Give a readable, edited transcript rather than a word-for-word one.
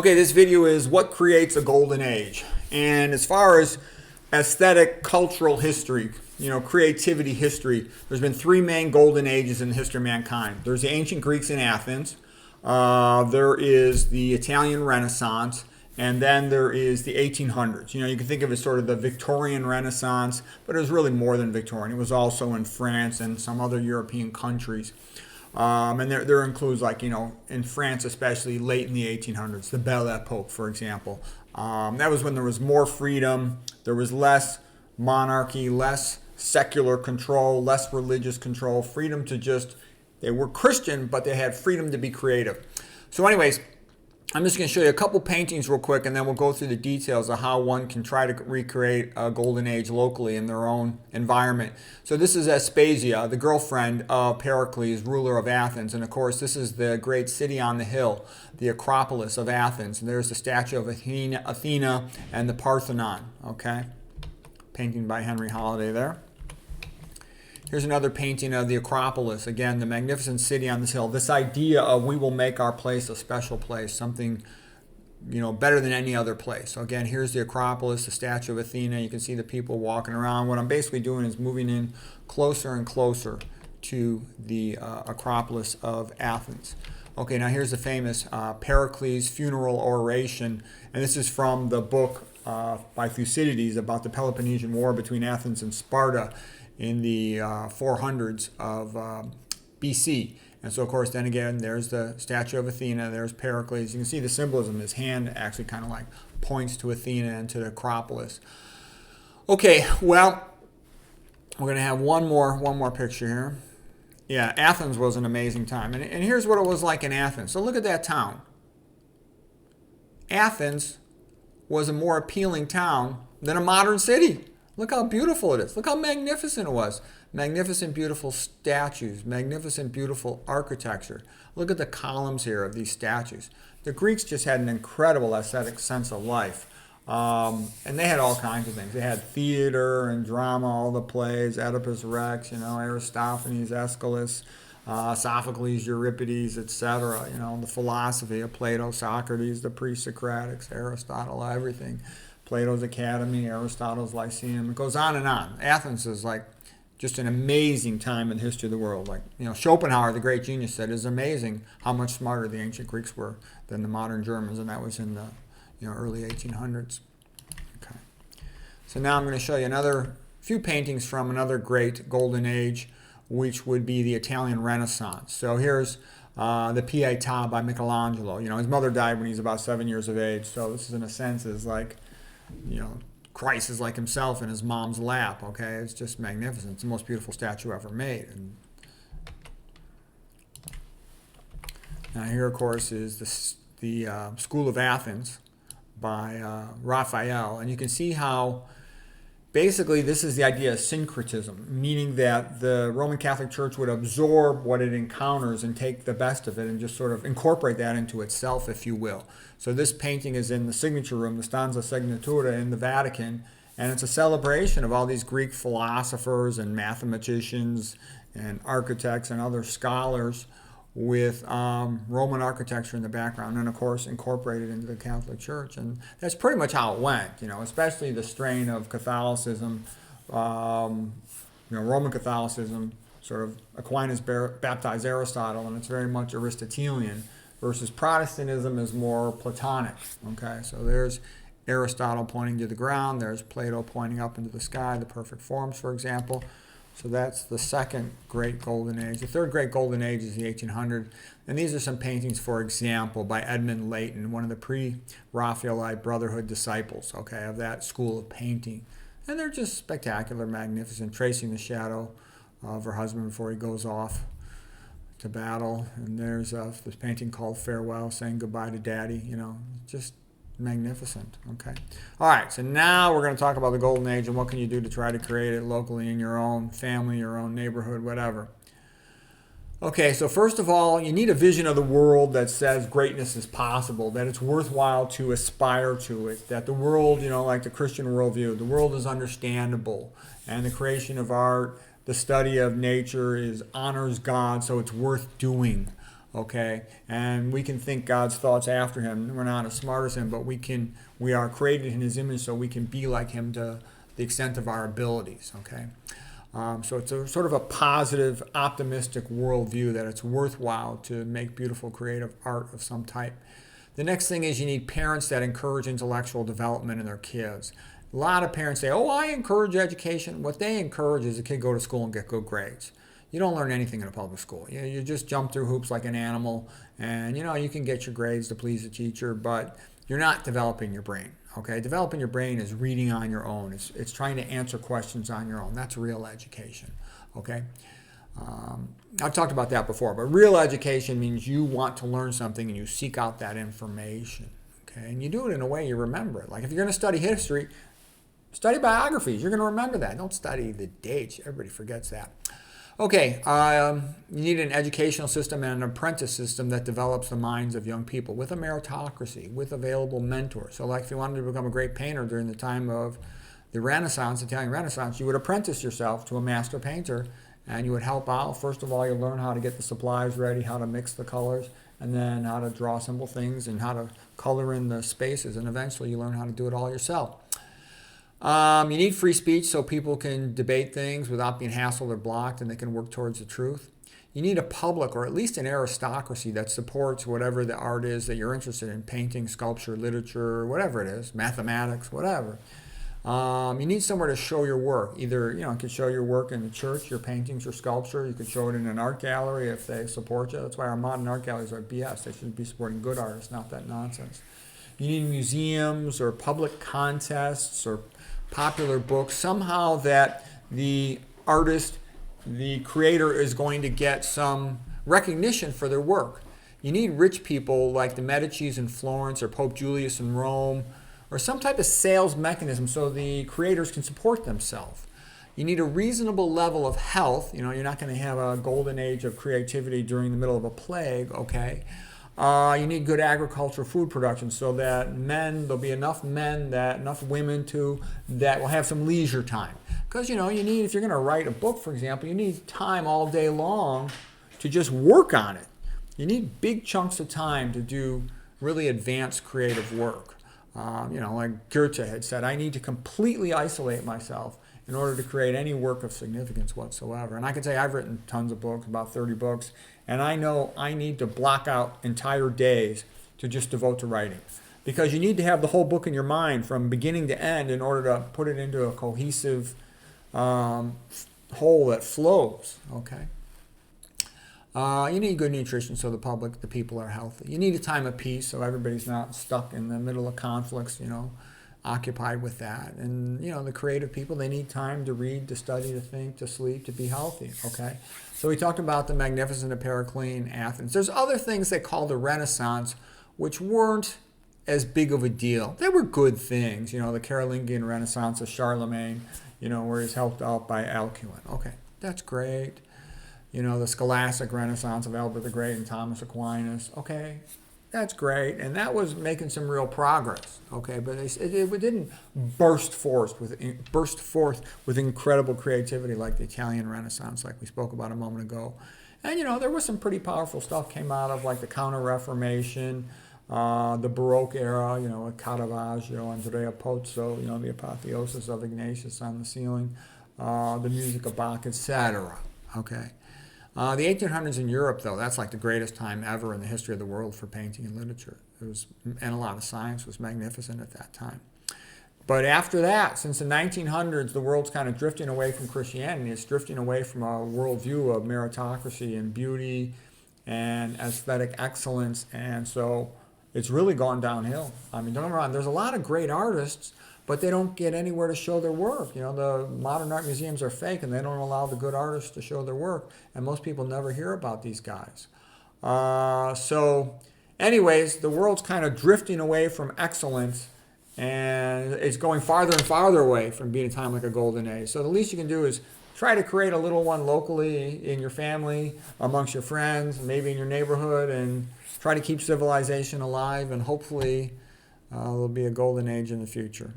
Okay, this video is what creates a golden age. And as far as aesthetic, cultural history, creativity history, there's been three main golden ages in the history of mankind. There's the ancient Greeks in Athens, there is the Italian Renaissance, and then there is the 1800s. You can think of it as sort of the Victorian Renaissance, but it was really more than Victorian. It was also in France and some other European countries. And there includes, in France especially, late in the 1800s, the Belle Epoque, for example. That was when there was more freedom, there was less monarchy, less secular control, less religious control, freedom to they were Christian, but they had freedom to be creative. So anyways, I'm just going to show you a couple paintings real quick, and then we'll go through the details of how one can try to recreate a golden age locally in their own environment. So this is Aspasia, the girlfriend of Pericles, ruler of Athens. And of course, this is the great city on the hill, the Acropolis of Athens. And there's the statue of Athena and the Parthenon. Okay, painting by Henry Holiday there. Here's another painting of the Acropolis. Again, the magnificent city on this hill. This idea of we will make our place a special place, something better than any other place. So again, here's the Acropolis, the statue of Athena. You can see the people walking around. What I'm basically doing is moving in closer and closer to the Acropolis of Athens. Okay, now here's the famous Pericles funeral oration. And this is from the book by Thucydides about the Peloponnesian War between Athens and Sparta in the 400s of BC. And so, of course, then again, there's the statue of Athena, there's Pericles. You can see the symbolism. His hand actually kind of points to Athena and to the Acropolis. Okay, well, we're going to have one more picture here. Yeah, Athens was an amazing time. And here's what it was like in Athens. So look at that town. Athens was a more appealing town than a modern city. Look how beautiful it is. Look how magnificent it was. Magnificent, beautiful statues. Magnificent, beautiful architecture. Look at the columns here of these statues. The Greeks just had an incredible aesthetic sense of life. And they had all kinds of things. They had theater and drama, all the plays, Oedipus Rex, Aristophanes, Aeschylus, Sophocles, Euripides, etc. The philosophy of Plato, Socrates, the pre-Socratics, Aristotle, everything. Plato's Academy, Aristotle's Lyceum. It goes on and on. Athens is just an amazing time in the history of the world. Schopenhauer, the great genius, said it's amazing how much smarter the ancient Greeks were than the modern Germans, and that was in the early 1800s. Okay. So now I'm going to show you another few paintings from another great golden age, which would be the Italian Renaissance. So here's the Pietà by Michelangelo. His mother died when he was about 7 years of age, so this is in a sense is Christ is like himself in his mom's lap. Okay, it's just magnificent. It's the most beautiful statue ever made. And now here, of course, is the School of Athens by Raphael, and you can see how basically this is the idea of syncretism, meaning that the Roman Catholic Church would absorb what it encounters and take the best of it and just sort of incorporate that into itself, if you will. So this painting is in the signature room, the Stanza Signatura in the Vatican, and it's a celebration of all these Greek philosophers and mathematicians and architects and other scholars with Roman architecture in the background, and of course incorporated into the Catholic Church. And that's pretty much how it went, especially the strain of Catholicism, Roman Catholicism. Sort of Aquinas baptized Aristotle, and it's very much Aristotelian, versus Protestantism is more Platonic. Okay, so there's Aristotle pointing to the ground, there's Plato pointing up into the sky, the perfect forms, for example. So that's the second great golden age. The third great golden age is the 1800s. And these are some paintings, for example, by Edmund Leighton, one of the pre-Raphaelite Brotherhood disciples, okay, of that school of painting. And they're just spectacular, magnificent, tracing the shadow of her husband before he goes off to battle. And there's this painting called Farewell, saying goodbye to Daddy, just magnificent. Okay. All right, so now we're going to talk about the golden age and what can you do to try to create it locally in your own family, your own neighborhood, whatever. Okay, so first of all, you need a vision of the world that says greatness is possible, that it's worthwhile to aspire to it, that the world, like the Christian worldview, the world is understandable, and the creation of art, the study of nature honors God, so it's worth doing. Okay, and we can think God's thoughts after him. We're not as smart as him, but we are created in his image, so we can be like him to the extent of our abilities. Okay, so it's a sort of a positive, optimistic worldview that it's worthwhile to make beautiful, creative art of some type. The next thing is you need parents that encourage intellectual development in their kids. A lot of parents say, "Oh, I encourage education." What they encourage is a kid go to school and get good grades. You don't learn anything in a public school. You just jump through hoops like an animal, and you can get your grades to please the teacher, but you're not developing your brain. Okay, developing your brain is reading on your own. It's trying to answer questions on your own. That's real education. Okay, I've talked about that before, but real education means you want to learn something and you seek out that information. Okay, and you do it in a way you remember it. Like if you're going to study history, study biographies. You're going to remember that. Don't study the dates. Everybody forgets that. Okay, you need an educational system and an apprentice system that develops the minds of young people with a meritocracy, with available mentors. So like if you wanted to become a great painter during the time of the Renaissance, Italian Renaissance, you would apprentice yourself to a master painter and you would help out. First of all, you learn how to get the supplies ready, how to mix the colors, and then how to draw simple things and how to color in the spaces, and eventually you learn how to do it all yourself. You need free speech so people can debate things without being hassled or blocked, and they can work towards the truth. You need a public, or at least an aristocracy, that supports whatever the art is that you're interested in: painting, sculpture, literature, whatever it is, mathematics, whatever. You need somewhere to show your work. Either, you could show your work in the church, your paintings, your sculpture. You could show it in an art gallery if they support you. That's why our modern art galleries are BS. They should be supporting good artists, not that nonsense. You need museums or public contests or popular books, somehow that the artist, the creator, is going to get some recognition for their work. You need rich people like the Medicis in Florence or Pope Julius in Rome, or some type of sales mechanism so the creators can support themselves. You need a reasonable level of health. You're not going to have a golden age of creativity during the middle of a plague, okay? You need good agricultural food production so that there'll be enough men, enough women too, that will have some leisure time. Because, you need, if you're going to write a book, for example, you need time all day long to just work on it. You need big chunks of time to do really advanced creative work. Like Goethe had said, I need to completely isolate myself in order to create any work of significance whatsoever. And I can say I've written tons of books, about 30 books, and I know I need to block out entire days to just devote to writing. Because you need to have the whole book in your mind from beginning to end in order to put it into a cohesive whole that flows, okay? You need good nutrition so the people are healthy. You need a time of peace so everybody's not stuck in the middle of conflicts, occupied with that. And, the creative people, they need time to read, to study, to think, to sleep, to be healthy, okay? So we talked about the magnificent of Pericles, Athens. There's other things they call the Renaissance, which weren't as big of a deal. They were good things, the Carolingian Renaissance of Charlemagne, where he's helped out by Alcuin. Okay, that's great. The Scholastic Renaissance of Albert the Great and Thomas Aquinas. Okay, that's great. And that was making some real progress. Okay, but it didn't burst forth with incredible creativity like the Italian Renaissance, like we spoke about a moment ago. And, there was some pretty powerful stuff came out of, like the Counter-Reformation, the Baroque era, with Caravaggio, Andrea Pozzo, the apotheosis of Ignatius on the ceiling, the music of Bach, etc. Okay. The 1800s in Europe, though, that's like the greatest time ever in the history of the world for painting and literature. And a lot of science was magnificent at that time. But after that, since the 1900s, the world's kind of drifting away from Christianity. It's drifting away from a worldview of meritocracy and beauty and aesthetic excellence. And so it's really gone downhill. I mean, don't get me wrong, there's a lot of great artists, but they don't get anywhere to show their work. The modern art museums are fake, and they don't allow the good artists to show their work, and most people never hear about these guys. So anyways, the world's kind of drifting away from excellence, and it's going farther and farther away from being a time like a golden age. So the least you can do is try to create a little one locally in your family, amongst your friends, maybe in your neighborhood, and try to keep civilization alive, and hopefully there'll be a golden age in the future.